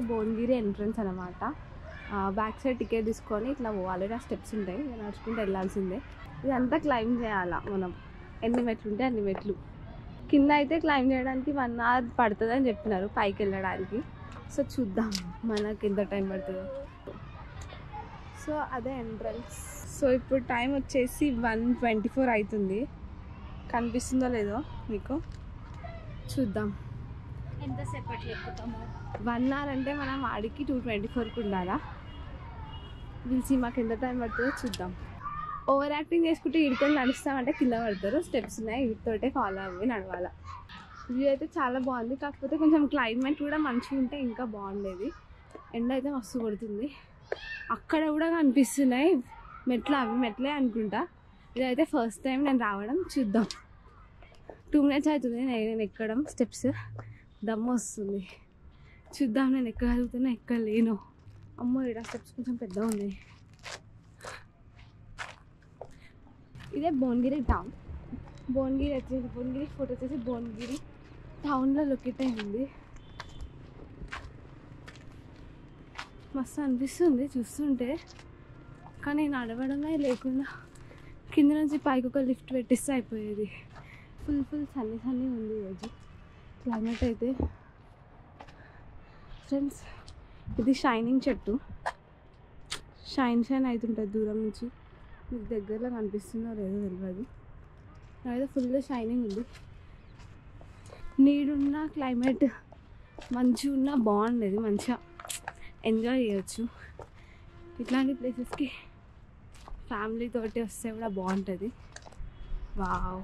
Bhuvanagiri entrance అనమాట. Back side ticket తీసుకొని ఇట్లా పోవాలి. ఆ స్టెప్స్ ఉంటాయి, నడుచుకుంటూ వెళ్ళాల్సిందే. ఇదంతా క్లైమ్ చేయాలా మనం. ఎన్ని మెట్లు ఉంటే అన్ని మెట్లు. కింద అయితే క్లైమ్ చేయడానికి 1 hour పడుతుంది అని చెప్పినారు పైకి వెళ్ళడానికి. సో చూద్దాం మనకి ఎంత టైం పడుతుందో. సో అదే ఎంట్రన్స్. సో ఇప్పుడు టైం వచ్చేసి 1:24 అవుతుంది. కనిపిస్తుందో లేదో మీకు, చూద్దాం. ఎంతసేపట్లో ఎక్కుతాము? 1 hour అంటే మనం ఆడికి 2:24కి ఉండాలా. పిలిచి మాకు ఎంత టైం పడుతుందో చూద్దాం. ఓవర్ యాక్టింగ్ చేసుకుంటే ఇడికొని నడుస్తామంటే కింద పడతారు. స్టెప్స్ ఉన్నాయి, వీటితోటే ఫాలో అవ్వి నడవాలా. వ్యూ అయితే చాలా బాగుంది. కాకపోతే కొంచెం క్లైమేట్ కూడా మంచిగా ఉంటే ఇంకా బాగుండేది. ఎండ అయితే మస్తు కొడుతుంది. అక్కడ కూడా కనిపిస్తున్నాయి మెట్లు, అవి మెట్లే అనుకుంటా. ఇదైతే ఫస్ట్ టైం నేను రావడం. చూద్దాం. 2 minutes అవుతుంది నేను ఎక్కడం స్టెప్స్. దమ్ము వస్తుంది. చూద్దాం నేను ఎక్కగలుగుతున్నా ఎక్కలేను. అమ్మో ఇక్కడ స్టెప్స్ కొంచెం పెద్దగా ఉన్నాయి. ఇదే భువనగిరి టౌన్. భువనగిరి ఫోటో వచ్చేసి భువనగిరి టౌన్లో లొకేట్ అయింది. మస్తు అనిపిస్తుంది చూస్తుంటే. కానీ నడవడమే లేకుండా కింద నుంచి పైకి ఒక లిఫ్ట్ పెట్టిస్తే అయిపోయేది. ఫుల్ సన్నీ ఉంది ఈరోజు క్లైమేట్ అయితే. ఫ్రెండ్స్ ఇది షైనింగ్ చెట్టు. షైన్ అవుతుంటుంది దూరం నుంచి. మీకు దగ్గరలో కనిపిస్తుందో లేదో తెలియదు. నాకైతే ఫుల్ షైనింగ్ ఉంది. నీడున్న క్లైమేట్ మంచిగా ఉన్నా బాగుండేది. మంచిగా ఎంజాయ్ చేయొచ్చు. ఇట్లాంటి ప్లేసెస్కి ఫ్యామిలీ తోటి వస్తే కూడా బాగుంటుంది. వావ్,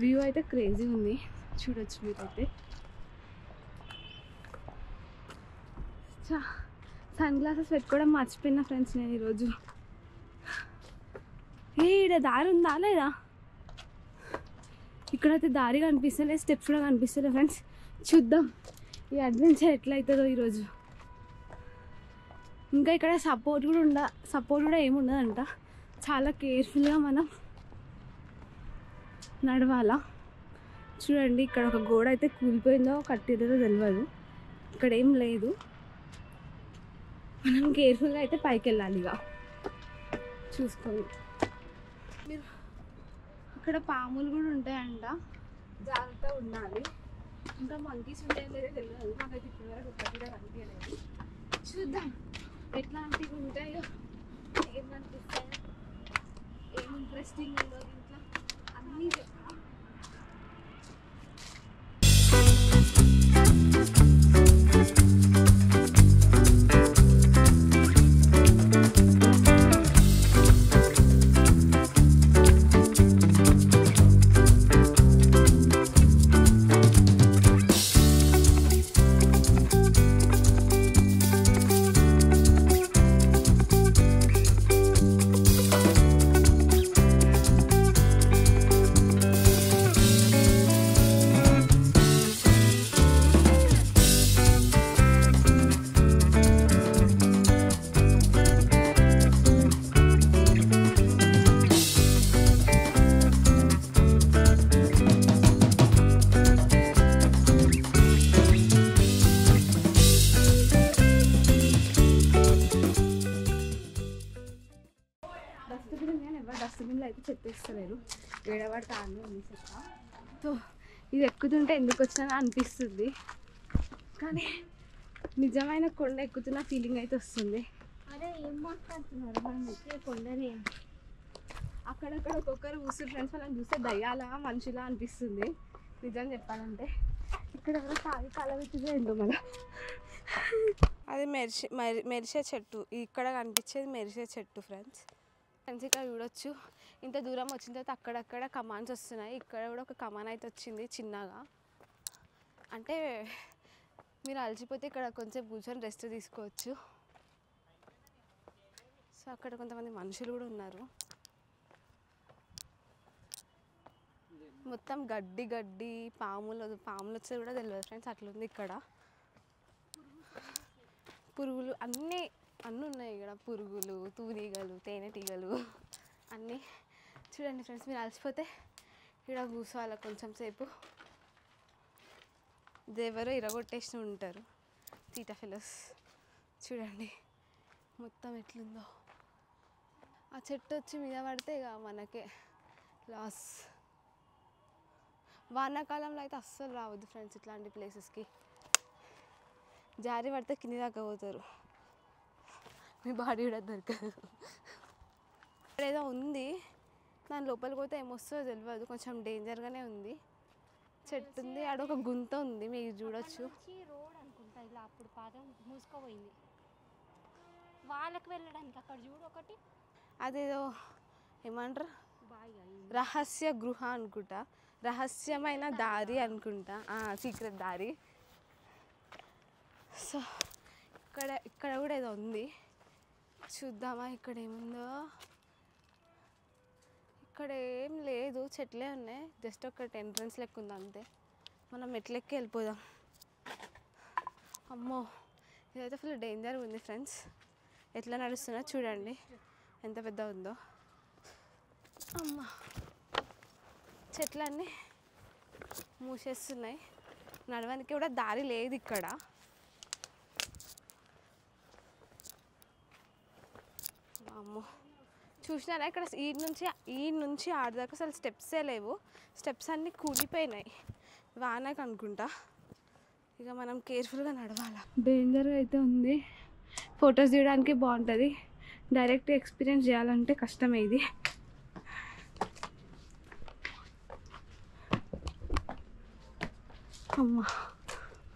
వ్యూ అయితే క్రేజీ ఉంది. చూడొచ్చు మీరైతే. సన్ గ్లాసెస్ పెట్టుకోవడం మర్చిపోయినా ఫ్రెండ్స్ నేను ఈరోజు. ఈడ దారి ఉందా లేదా? ఇక్కడైతే దారి కనిపిస్తలే, స్టెప్స్ కూడా కనిపిస్తలే ఫ్రెండ్స్. చూద్దాం ఈ అడ్వెంచర్ ఎట్లా అవుతుందో ఈరోజు. ఇంకా ఇక్కడ సపోర్ట్ కూడా ఏమి ఉండదంట. చాలా కేర్ఫుల్గా మనం నడవాలా. చూడండి ఇక్కడ ఒక గోడ అయితే కూలిపోయిందో కట్టిదో తెలియదు. ఇక్కడ ఏం లేదు. మనం కేర్ఫుల్గా అయితే పైకి వెళ్ళాలి. ఇక చూసుకొని మీరు. ఇక్కడ పాములు కూడా ఉంటాయంట, జాగ్రత్తగా ఉండాలి. ఇంకా మంకీస్ ఉంటాయో లేదో తెలియదు. మాకైతే ఇప్పుడు వరకు ఒక్కటి కూడా కనిపించలేదు. చూద్దాం ఎట్లాంటివి ఉంటాయో, ఏం కనిపిస్తాయో, ఏం ఇంట్రెస్టింగ్ ఉందో దీంట్లో అన్నీ చెప్తాం. డస్ట్బిన్లో అయితే చెత్తేస్తలేరు. వేడబడితే అన్నీ ఉంది చెత్త. సో ఇది ఎక్కుతుంటే ఎందుకు వచ్చినా అనిపిస్తుంది. కానీ నిజమైన కొండ ఎక్కుతున్న ఫీలింగ్ అయితే వస్తుంది. అరే ఏం మాట్లాడుతున్నారు? మనం ఎక్కే కొండనే. అక్కడక్కడ ఒక్కొక్కరు కూర్చుని ఫ్రెండ్స్ వాళ్ళని చూస్తే దయ్యాలా మనుషులా అనిపిస్తుంది నిజం చెప్పాలంటే. ఇక్కడ ఎవరో తాగి కలబెట్టిదే ఏంటో మన. అది మెరిసే చెట్టు. ఇక్కడ కనిపించేది మెరిసే చెట్టు ఫ్రెండ్స్. ఇక్కడ చూడొచ్చు. ఇంత దూరం వచ్చిన తర్వాత అక్కడక్కడ కమాన్స్ వస్తున్నాయి. ఇక్కడ కూడా ఒక కమాన్ అయితే వచ్చింది చిన్నగా. అంటే మీరు అలసిపోతే ఇక్కడ కొంచెం కూర్చొని రెస్ట్ తీసుకోవచ్చు. సో అక్కడ కొంతమంది మనుషులు కూడా ఉన్నారు. మొత్తం గడ్డి పాములు వచ్చేది కూడా తెలియదు ఫ్రెండ్స్. అట్లుంది ఇక్కడ. పురుగులు అన్నీ ఉన్నాయి ఇక్కడ. పురుగులు, తూనీగలు, తేనెటీగలు అన్నీ. చూడండి ఫ్రెండ్స్, మీరు అలసిపోతే ఇక్కడ కూర్చోవాలి కొంచెం సేపు. దేవరో ఇరగొట్టేసి ఉంటారు తీటా ఫెలోస్. చూడండి మొత్తం ఎట్లుందో. ఆ చెట్టు వచ్చి మీద పడితే ఇక మనకే లాస్. వానాకాలంలో అయితే అస్సలు రావద్దు ఫ్రెండ్స్ ఇట్లాంటి ప్లేసెస్కి. జారి పడితే కింది దాకా పోతారు, మీ బాడీ కూడా దొరకదు. ఇక్కడ ఏదో ఉంది, దాని లోపలికి పోతే ఏమొస్తుందో తెలియదు, కొంచెం డేంజర్గానే ఉంది. చెట్టు ఉంది, ఆడ ఒక గుంత ఉంది మీరు చూడొచ్చు. రోడ్ అనుకుంటా ఇలా అప్పుడు పాదం మూసుకోపోయింది వాళ్ళకి వెళ్ళడానికి. అక్కడ చూడు ఒకటి, అదేదో ఏమంటారు బాగా రహస్య గృహ అనుకుంటా, రహస్యమైన దారి అనుకుంటా, సీక్రెట్ దారి. సో ఇక్కడ కూడా ఏదో ఉంది, చూద్దామా ఇక్కడ ఏముందో. ఇక్కడ ఏం లేదు, చెట్లే ఉన్నాయి, జస్ట్ ఒకటి ఎంట్రన్స్ లెక్క ఉంది అంతే. మనం మెట్లెక్కి వెళ్ళిపోదాం. అమ్మో ఇదైతే ఫుల్ డేంజర్గా ఉంది ఫ్రెండ్స్. ఎట్లా నడుస్తున్నా చూడండి ఎంత పెద్ద ఉందో. అమ్మ చెట్లన్నీ మూసేస్తున్నాయి, నడవడానికి కూడా దారి లేదు ఇక్కడ. అమ్మో చూసినారా ఇక్కడ ఈ నుంచి ఆడదాకా అసలు స్టెప్సే లేవు, స్టెప్స్ అన్నీ కూలిపోయినాయి వానకు అనుకుంటా. ఇక మనం కేర్ఫుల్గా నడవాలా. డేంజర్గా అయితే ఉంది, ఫొటోస్ తీయడానికి బాగుంటుంది, డైరెక్ట్ ఎక్స్పీరియన్స్ చేయాలంటే కష్టమే ఇది. అమ్మా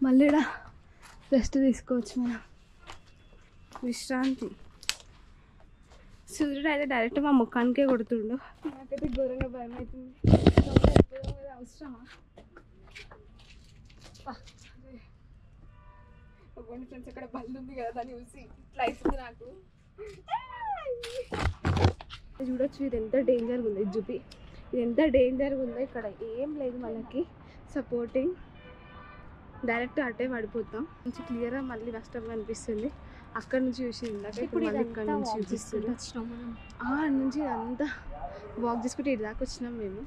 మళ్ళీ రెస్ట్ తీసుకోవచ్చు మనం, విశ్రాంతి. సూర్యుడు అయితే డైరెక్ట్ మా ముఖానికే కొడుతుండు. నాకైతే ఘోరంగా భయం అవుతుంది. అవసరమా కొన్ని ఫ్రెండ్స్ అక్కడ బల్లు ఉంది కదా, దాన్ని చూసి ఇట్లా అవుతుంది నాకు. చూడొచ్చు ఇది ఎంత డేంజర్గా ఉంది, చూపి ఇది ఎంత డేంజర్గా ఉందో. ఇక్కడ ఏం లేదు మనకి సపోర్టింగ్, డైరెక్ట్ అటే పడిపోతాం. కొంచెం క్లియర్గా మళ్ళీ కష్టంగా అనిపిస్తుంది. అక్కడ నుంచి చూసి ఇప్పుడు ఇక్కడ నుంచి చూపిస్తుంది. నుంచి ఇదంతా వాక్ చేసుకుంటే ఇటు దాకా వచ్చినాం మేము.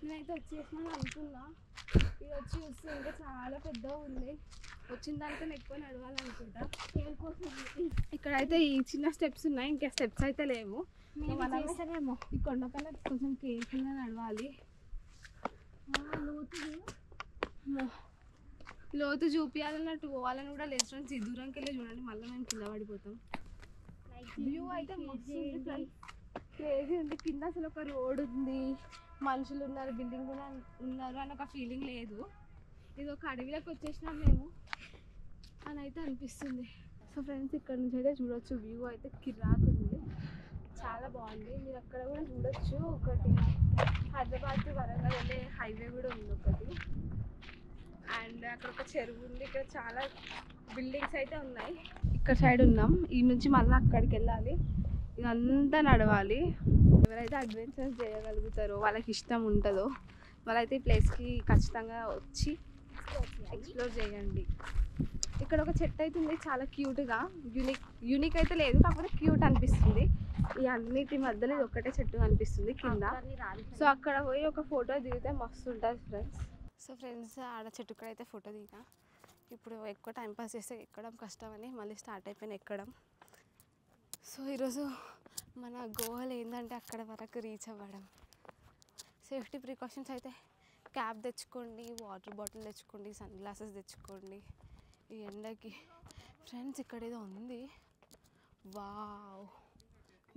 నేనైతే వచ్చేసినాను అనుకున్నా, ఇది వచ్చి చూస్తే ఇంకా చాలా పెద్దగా ఉంది. వచ్చిన దానికన్నా ఎక్కువ నడవాలనుకుంటా. ఇక్కడైతే ఈ చిన్న స్టెప్స్ ఉన్నాయి, ఇంకా స్టెప్స్ అయితే లేవు. చేస్తారేమో ఈ కొండపైన కొంచెం కేర్ఫుల్గా నడవాలి. లోతు చూపించాలన్నట్టు పోవాలని కూడా లేదు ఫ్రెండ్స్. ఈ దూరంకి వెళ్ళి చూడండి, మళ్ళీ మేము కింద పడిపోతాం. వ్యూ అయితే మస్తు క్రేజీ ఉంది. కింద అసలు ఒక రోడ్ ఉంది, మనుషులు ఉన్నారు, బిల్డింగ్ కూడా ఉన్నారు అని ఒక ఫీలింగ్ లేదు. ఇది ఒక అడవిలోకి వచ్చేసినాం మేము అని అయితే అనిపిస్తుంది. సో ఫ్రెండ్స్ ఇక్కడ నుంచి అయితే చూడొచ్చు, వ్యూ అయితే కిరాక్ ఉంది, చాలా బాగుంది. మీరు అక్కడ కూడా చూడొచ్చు, ఒకటి హైదరాబాద్ వరంగల్ వెళ్ళే హైవే కూడా ఉంది ఒకటి. అండ్ అక్కడ ఒక చెరువు ఉంది, ఇక్కడ చాలా బిల్డింగ్స్ అయితే ఉన్నాయి. ఇక్కడ సైడ్ ఉన్నాం, ఈ నుంచి మళ్ళీ అక్కడికి వెళ్ళాలి, ఇదంతా నడవాలి. ఎవరైతే అడ్వెంచర్స్ చేయగలుగుతారో, వాళ్ళకి ఇష్టం ఉంటుందో వాళ్ళైతే ఈ ప్లేస్కి ఖచ్చితంగా వచ్చి ఎక్స్ప్లోర్ చేయండి. ఇక్కడ ఒక చెట్టు అయితే ఉంది, చాలా క్యూట్గా, యూనిక్ అయితే లేదు, కాకపోతే క్యూట్ అనిపిస్తుంది. ఈ అన్నిటి మధ్యలో ఇది ఒక్కటే చెట్టు అనిపిస్తుంది కింద. సో అక్కడ పోయి ఒక ఫోటో దిగితే మస్తు ఉంటుంది ఫ్రెండ్స్. సో ఫ్రెండ్స్ ఆడ చెట్టు కూడా అయితే ఫోటో దిగా. ఇప్పుడు ఎక్కువ టైంపాస్ చేస్తే ఎక్కడం కష్టం అని మళ్ళీ స్టార్ట్ అయిపోయిన ఎక్కడం. సో ఈరోజు మన గోల్ ఏంటంటే అక్కడ వరకు రీచ్ అవ్వడం. సేఫ్టీ ప్రికాషన్స్ అయితే క్యాప్ తెచ్చుకోండి, వాటర్ బాటిల్ తెచ్చుకోండి, సన్ గ్లాసెస్ తెచ్చుకోండి ఈ ఎండకి. ఫ్రెండ్స్ ఇక్కడ ఏదో ఉంది, wow,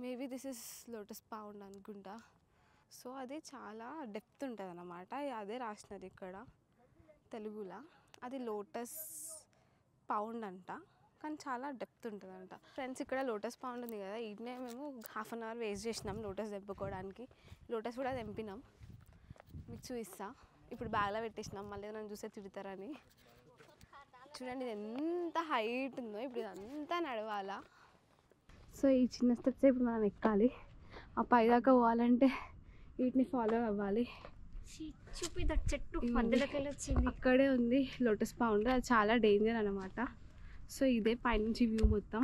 maybe this is lotus pound అనుకుంటా. సో అది చాలా డెప్త్ ఉంటుంది అన్నమాట, అదే రాసినది ఇక్కడ తెలుగులో. అది లోటస్ పౌండ్ అంట, కానీ చాలా డెప్త్ ఉంటుందంట. ఫ్రెండ్స్ ఇక్కడ లోటస్ పౌండ్ ఉంది కదా, ఈడనే మేము ½ అన్ అవర్ వేస్ట్ చేసినాం లోటస్ తెంపుకోవడానికి. లోటస్ కూడా తెంపినాం, మీకు చూపిస్తా. ఇప్పుడు బ్యాగ్లో పెట్టేసినాం, మళ్ళీ నన్ను చూస్తే తిడతారని. చూడండి ఇది ఎంత హైట్ ఉందో, ఇప్పుడు ఇదంతా నడవాలా. సో ఈ చిన్న స్టెప్స్ ఇప్పుడు మనం ఎక్కాలి. ఆ పైదాకా పోవాలంటే వీటిని ఫాలో అవ్వాలి. చూపిద్దా చెట్టు మధ్యలోకి వెళ్ళి వచ్చింది, అక్కడే ఉంది లోటస్ పౌండ్. అది చాలా డేంజర్ అనమాట. సో ఇదే పైనుంచి వ్యూ మొత్తం.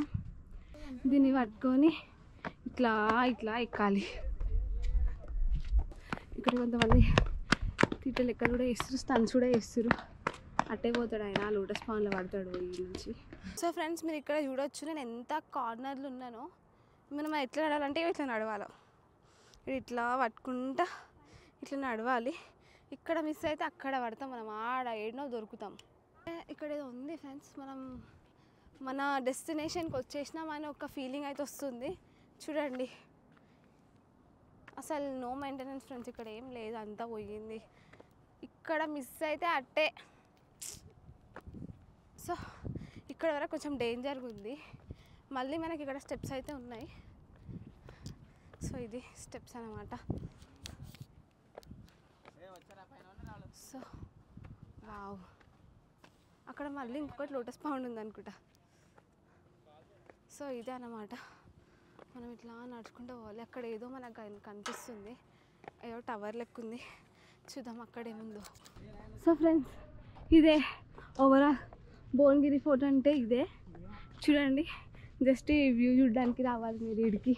దీన్ని పట్టుకొని ఇట్లా ఇట్లా ఎక్కాలి. ఇక్కడ కొంతమంది తీట లెక్కలు కూడా వేస్తారు, స్టన్స్ కూడా వేస్తారు. అట్టే పోతాడు ఆయన, లోటస్ పౌండ్లో పడతాడు ఈ నుంచి. సో ఫ్రెండ్స్ మీరు ఇక్కడ చూడొచ్చు, నేను ఎంత కార్నర్లు ఉన్నానో. మనం ఎట్లా నడవాలంటే ఇట్లా నడవాలి, ఇట్లా పట్టుకుంటా ఇట్లా నడవాలి. ఇక్కడ మిస్ అయితే అక్కడ పడతాం, మనం ఆడ ఏడనో దొరుకుతాం. ఇక్కడ ఏదో ఉంది ఫ్రెండ్స్, మనం మన డెస్టినేషన్కి వచ్చేసినాం అని ఒక ఫీలింగ్ అయితే వస్తుంది. చూడండి అసలు నో మెయింటెనెన్స్ ఫ్రెండ్స్, ఇక్కడ ఏం లేదు, అంతా పోయింది. ఇక్కడ మిస్ అయితే అట్టే. సో ఇక్కడ వరకు కొంచెం డేంజర్గా ఉంది. మళ్ళీ మనకి ఇక్కడ స్టెప్స్ అయితే ఉన్నాయి. సో ఇది స్టెప్స్ అన్నమాట. సో వావ్, అక్కడ మళ్ళీ ఇంకొకటి లోటస్ పౌండ్ ఉంది అనుకుంటా. సో ఇదే అన్నమాట, మనం ఇట్లా నడుచుకుంటూ పోవాలి. అక్కడ ఏదో మనకు కనిపిస్తుంది, ఏదో టవర్ లెక్క ఉంది, చూద్దాం అక్కడ ఏముందో. సో ఫ్రెండ్స్ ఇదే ఓవరాల్ భువనగిరి ఫోర్ట్ అంటే ఇదే. చూడండి జస్ట్ ఈ వ్యూ చూడడానికి రావాలి మీరు ఇడికి.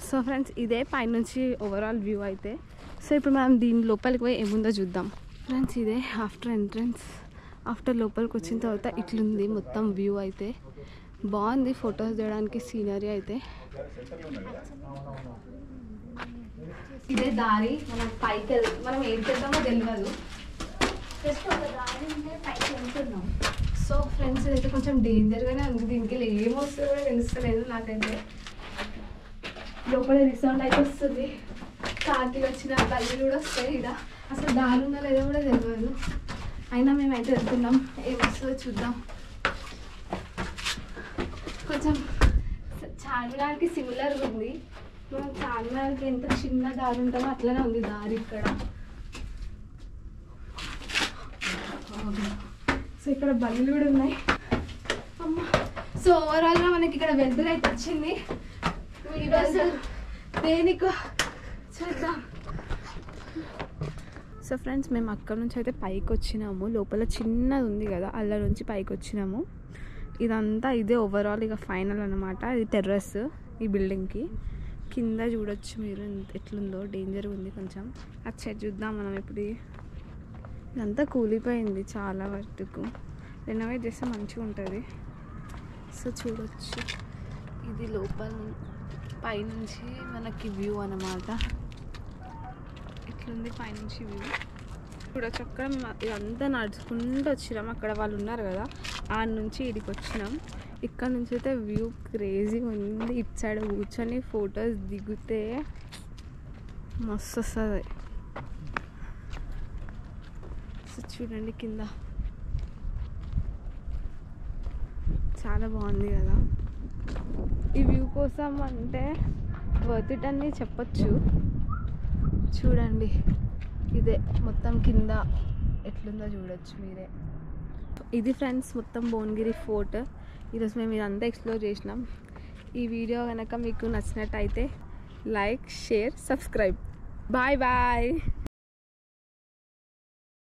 సో ఫ్రెండ్స్ ఇదే పైనుంచి ఓవరాల్ వ్యూ అయితే. సో ఇప్పుడు మనం దీని లోపలికి పోయి ఏముందో చూద్దాం. ఫ్రెండ్స్ ఇదే ఆఫ్టర్ ఎంట్రన్స్. ఆఫ్టర్ లోపలికి వచ్చిన తర్వాత ఇట్లుంది మొత్తం వ్యూ అయితే. బాగుంది ఫొటోస్ తీయడానికి, సీనరీ అయితే. ఇదే దారి, మనం పైకి మనం ఏం చేద్దామో తెలియదు, జస్ట్ ఒక దారి ఉంటే పైకి వెళ్తున్నాం. సో ఫ్రెండ్స్ ఇదైతే కొంచెం డేంజర్గానే ఉంది, దీనికి ఏమొస్తుందో కూడా తెలుస్తలేదు నాకైతే. లోపల రిసౌండ్ అయితే వస్తుంది, కాకి వచ్చిన కళ్ళు కూడా వస్తాయి. ఇక్కడ అసలు దారి ఉందా లేదో కూడా తెలియదు, అయినా మేమైతే వెళ్తున్నాం. ఏమొస్తుందో చూద్దాం. కొంచెం చార్మినార్కి సిమిలర్గా ఉంది. మనం చార్మినార్కి ఎంత చిన్న దారి ఉంటుందో అట్లనే ఉంది దారి ఇక్కడ. సో ఇక్కడ బల్లులు కూడా ఉన్నాయి అమ్మ. సో ఓవరాల్గా మనకి ఇక్కడ వెళ్తురు అయితే వచ్చింది. దేనికో చూద్దాం. సో ఫ్రెండ్స్ మేము అక్కడ నుంచి అయితే పైకి వచ్చినాము. లోపల చిన్నది ఉంది కదా, అల్ల నుంచి పైకి వచ్చినాము. ఇదంతా ఇదే ఓవరాల్ ఇక ఫైనల్ అనమాట. ఇది టెర్రస్ ఈ బిల్డింగ్కి. కింద చూడొచ్చు మీరు ఎట్లుందో, డేంజర్గా ఉంది కొంచెం. అది చూద్దాం మనం ఇప్పుడు. ఇదంతా కూలిపోయింది చాలా వరకు, రెనోవేట్ చేస్తే మంచిగా ఉంటుంది. సో చూడొచ్చు ఇది లోపల పైనుంచి మనకి వ్యూ అన్నమాట. ఇట్లుంది పైనుంచి వ్యూ చూడొచ్చు. అక్కడ ఇదంతా నడుచుకుంటూ వచ్చినాం, అక్కడ వాళ్ళు ఉన్నారు కదా, ఆ నుంచి ఇడికి వచ్చినాం. ఇక్కడ నుంచి అయితే వ్యూ క్రేజీగా ఉంది. ఇటు సైడ్ కూర్చొని ఫొటోస్ దిగితే మస్తు వస్తుంది. సో చూడండి కింద చాలా బాగుంది కదా. ఈ వ్యూ కోసం అంటే వర్త్ ఇట్ అని చెప్పొచ్చు. చూడండి ఇదే మొత్తం కింద ఎట్లుందో చూడొచ్చు మీరే. ఇది ఫ్రెండ్స్ మొత్తం భువనగిరి ఫోర్ట్. ఈరోజు మేము ఇదంతా ఎక్స్ప్లోర్ చేసినాం. ఈ వీడియో కనుక మీకు నచ్చినట్టయితే like, share, subscribe. Bye bye.